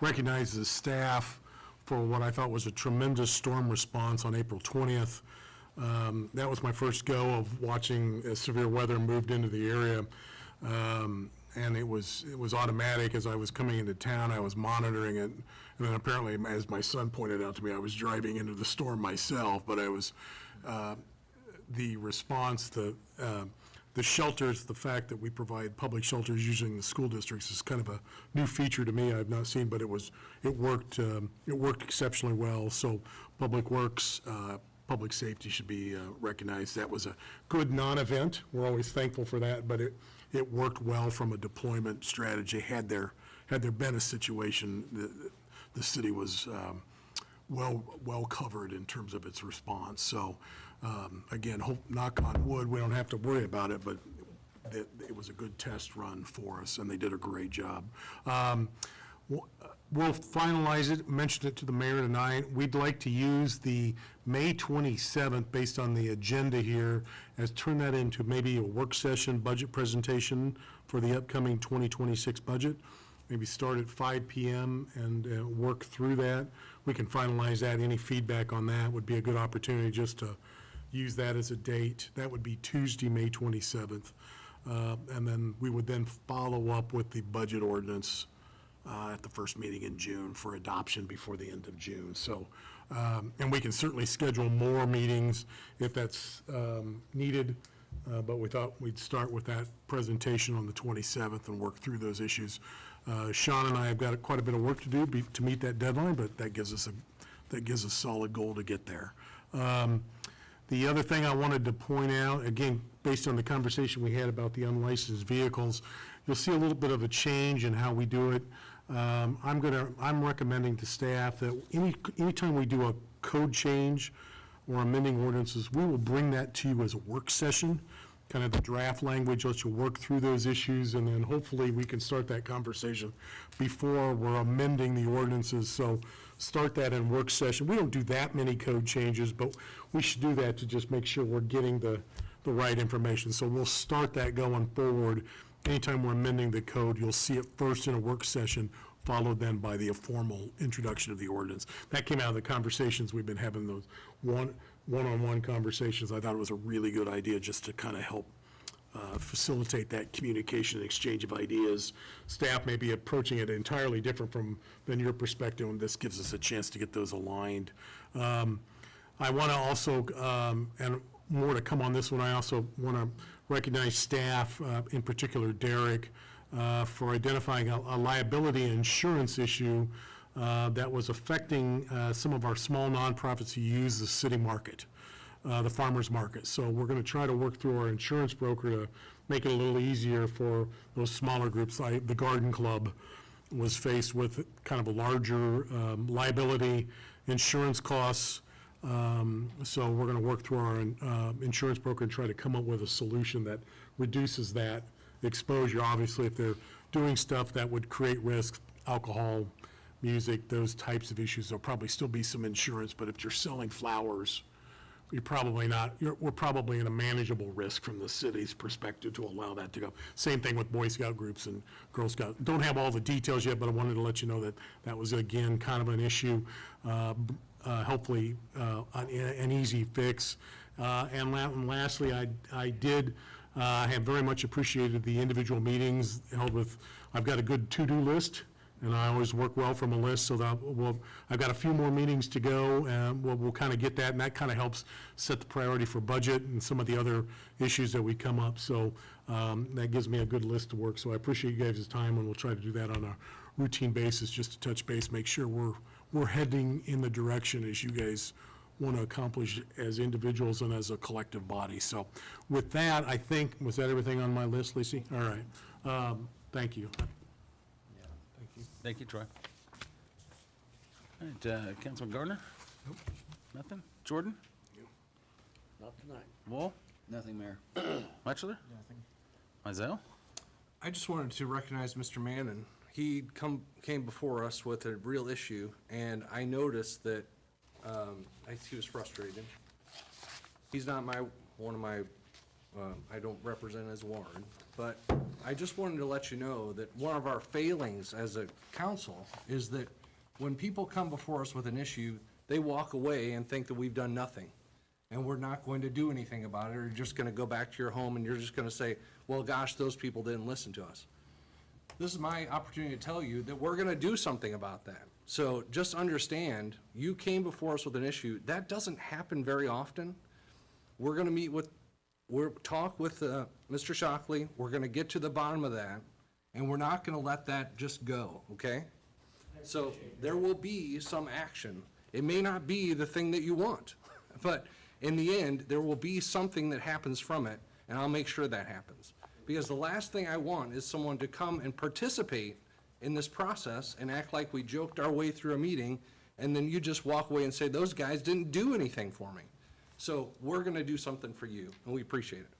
recognize the staff for what I thought was a tremendous storm response on April 20th. That was my first go of watching as severe weather moved into the area. And it was automatic. As I was coming into town, I was monitoring it. And then apparently, as my son pointed out to me, I was driving into the storm myself, but I was, the response, the shelters, the fact that we provide public shelters using the school districts is kind of a new feature to me I've not seen, but it worked exceptionally well. So Public Works, public safety should be recognized. That was a good non-event. We're always thankful for that, but it worked well from a deployment strategy. Had there been a situation, the city was well covered in terms of its response. So again, knock on wood, we don't have to worry about it, but it was a good test run for us, and they did a great job. We'll finalize it, mention it to the mayor tonight. We'd like to use the May 27th, based on the agenda here, as turn that into maybe a work session budget presentation for the upcoming 2026 budget. Maybe start at 5 p.m. and work through that. We can finalize that. Any feedback on that would be a good opportunity just to use that as a date. That would be Tuesday, May 27th. And then we would then follow up with the budget ordinance at the first meeting in June for adoption before the end of June. So, and we can certainly schedule more meetings if that's needed, but we thought we'd start with that presentation on the 27th and work through those issues. Sean and I have got quite a bit of work to do to meet that deadline, but that gives us a solid goal to get there. The other thing I wanted to point out, again, based on the conversation we had about the unlicensed vehicles, you'll see a little bit of a change in how we do it. I'm recommending to staff that anytime we do a code change or amending ordinances, we will bring that to you as a work session, kind of the draft language, let you work through those issues, and then hopefully we can start that conversation before we're amending the ordinances. So start that in work session. We don't do that many code changes, but we should do that to just make sure we're getting the right information. So we'll start that going forward. Anytime we're amending the code, you'll see it first in a work session, followed then by the formal introduction of the ordinance. That came out of the conversations we've been having, those one-on-one conversations. I thought it was a really good idea just to kind of help facilitate that communication and exchange of ideas. Staff may be approaching it entirely different than your perspective, and this gives us a chance to get those aligned. I want to also, and more to come on this one, I also want to recognize staff, in particular Derek, for identifying a liability insurance issue that was affecting some of our small nonprofits who use the city market, the farmers market. So we're going to try to work through our insurance broker to make it a little easier for those smaller groups. Like the Garden Club was faced with kind of a larger liability insurance costs. So we're going to work through our insurance broker and try to come up with a solution that reduces that exposure. Obviously, if they're doing stuff that would create risk, alcohol, music, those types of issues, there'll probably still be some insurance, but if you're selling flowers, you're probably not, we're probably in a manageable risk from the city's perspective to allow that to go. Same thing with Boy Scout groups and Girl Scout. Don't have all the details yet, but I wanted to let you know that that was, again, kind of an issue. Hopefully an easy fix. And lastly, I did have very much appreciated the individual meetings held with, I've got a good to-do list, and I always work well from a list, so that I've got a few more meetings to go, and we'll kind of get that, and that kind of helps set the priority for budget and some of the other issues that we come up. So that gives me a good list to work. So I appreciate you guys' time, and we'll try to do that on a routine basis, just to touch base, make sure we're heading in the direction as you guys want to accomplish as individuals and as a collective body. So with that, I think, was that everything on my list, Lacey? All right. Thank you. Thank you, Troy. All right, Councilman Gardner? Nope. Nothing? Jordan? Not tonight. Wall? Nothing, Mayor. Batchelor? Nothing. Mizell? I just wanted to recognize Mr. Mannon. He came before us with a real issue, and I noticed that he was frustrated. He's not one of my, I don't represent as Warren, but I just wanted to let you know that one of our failings as a council is that when people come before us with an issue, they walk away and think that we've done nothing, and we're not going to do anything about it, or you're just gonna go back to your home and you're just gonna say, well, gosh, those people didn't listen to us. This is my opportunity to tell you that we're gonna do something about that. So just understand, you came before us with an issue. That doesn't happen very often. We're gonna talk with Mr. Shockley. We're gonna get to the bottom of that, and we're not gonna let that just go, okay? So there will be some action. It may not be the thing that you want, but in the end, there will be something that happens from it, and I'll make sure that happens. Because the last thing I want is someone to come and participate in this process and act like we joked our way through a meeting, and then you just walk away and say, those guys didn't do anything for me. So we're gonna do something for you, and we appreciate it.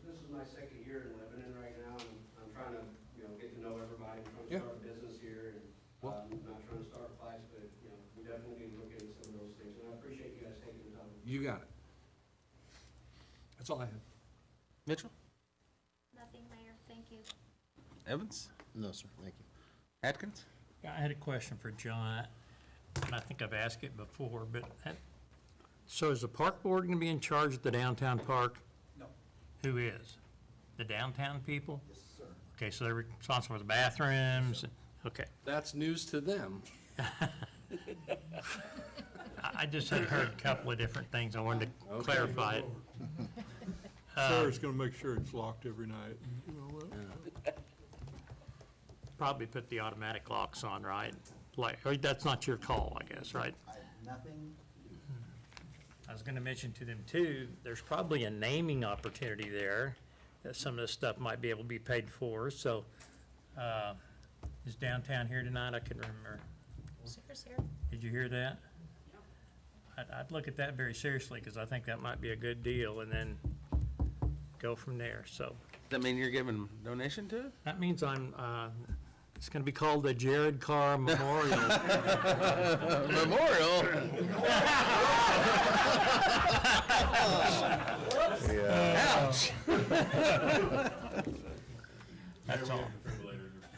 This is my second year in Lebanon right now, and I'm trying to, get to know everybody, I'm trying to Yeah. start a business here, and I'm not trying to start fights, but, we definitely need to look into some of those things, and I appreciate you guys taking the time. You got it. That's all I have. Mitchell? Nothing, Mayor, thank you. Evans? No, sir, thank you. Atkins? I had a question for John, and I think I've asked it before, but so is the park board gonna be in charge of the downtown park? No. Who is? The downtown people? Yes, sir. Okay, so they're responsible for the bathrooms? Okay. That's news to them. I just had heard a couple of different things. I wanted to clarify it. Sarah's gonna make sure it's locked every night. Probably put the automatic locks on, right? Like, or that's not your call, I guess, right? Nothing. I was gonna mention to them too, there's probably a naming opportunity there, that some of this stuff might be able to be paid for, so, is downtown here tonight? I couldn't remember. Sarah's here. Did you hear that? I'd look at that very seriously, because I think that might be a good deal, and then go from there, so. Does that mean you're giving donation to it? That means it's gonna be called the Jared Carr Memorial. Memorial? Ouch. That's all.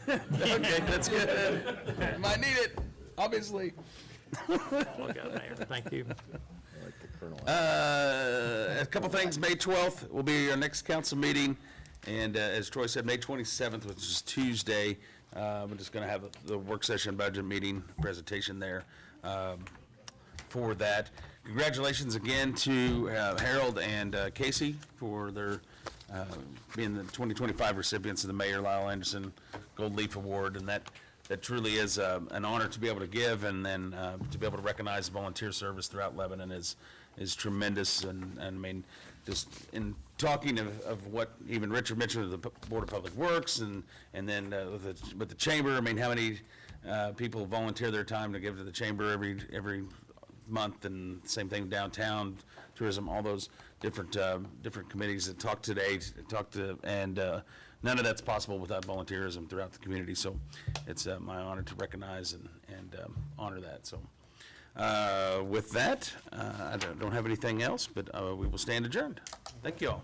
Okay, that's good. Might need it, obviously. That's all I got, Mayor. Thank you. A couple things, May 12th will be our next council meeting, and as Troy said, May 27th, which is Tuesday, we're just going to have the work session budget meeting presentation there for that. Congratulations again to Harold and Casey for their being the 2025 recipients of the Mayor Lyle Anderson Gold Leaf Award, and that truly is an honor to be able to give, and then to be able to recognize volunteer service throughout Lebanon is tremendous. And I mean, just in talking of what even Richard mentioned of the Board of Public Works, and then with the chamber, I mean, how many people volunteer their time to give to the chamber every month, and same thing downtown tourism, all those different committees that and none of that's possible without volunteerism throughout the community. So it's my honor to recognize and honor that. So with that, I don't have anything else, but we will stand adjourned. Thank you all.